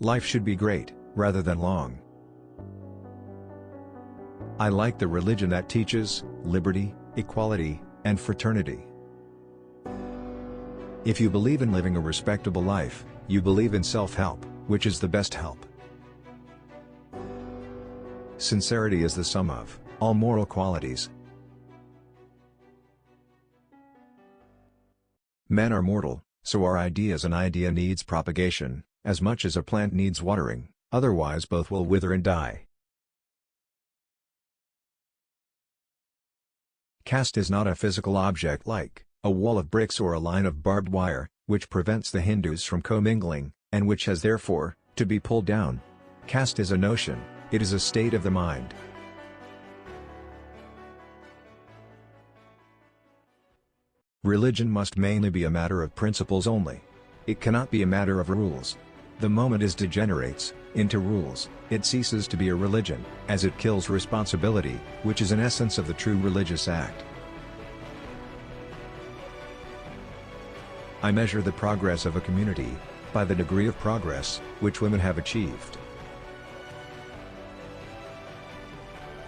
Life should be great, rather than long. I like the religion that teaches liberty, equality, and fraternity. If you believe in living a respectable life, you believe in self-help, which is the best help. Sincerity is the sum of all moral qualities. Men are mortal, so are ideas. An idea needs propagation, as much as a plant needs watering, otherwise both will wither and die. Caste is not a physical object like a wall of bricks or a line of barbed wire, which prevents the Hindus from commingling, and which has therefore to be pulled down. Caste is a notion, it is a state of the mind. Religion must mainly be a matter of principles only. It cannot be a matter of rules. The moment it degenerates into rules, it ceases to be a religion, as it kills responsibility, which is an essence of the true religious act. I measure the progress of a community by the degree of progress which women have achieved.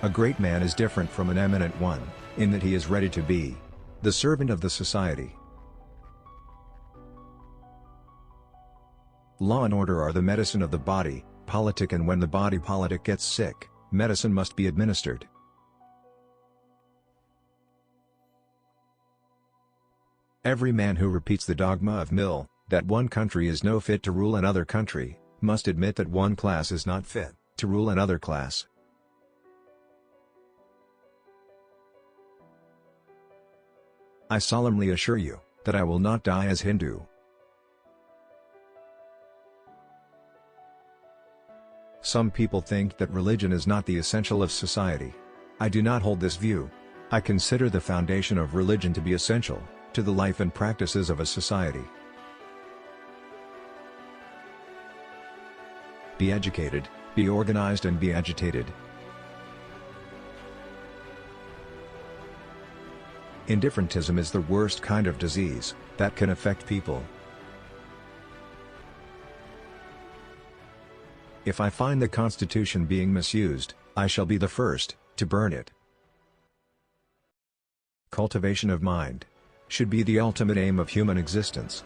A great man is different from an eminent one, in that he is ready to be the servant of the society. Law and order are the medicine of the body politic, and when the body politic gets sick, medicine must be administered. Every man who repeats the dogma of Mill, that one country is no fit to rule another country, must admit that one class is not fit to rule another class. I solemnly assure you that I will not die as Hindu. Some people think that religion is not the essential of society. I do not hold this view. I consider the foundation of religion to be essential to the life and practices of a society. Be educated, be organized, and be agitated. Indifferentism is the worst kind of disease that can affect people. If I find the Constitution being misused, I shall be the first to burn it. Cultivation of mind should be the ultimate aim of human existence.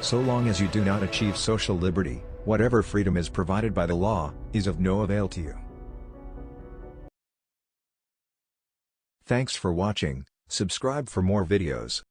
So long as you do not achieve social liberty, whatever freedom is provided by the law is of no avail to you. Thanks for watching. Subscribe for more videos.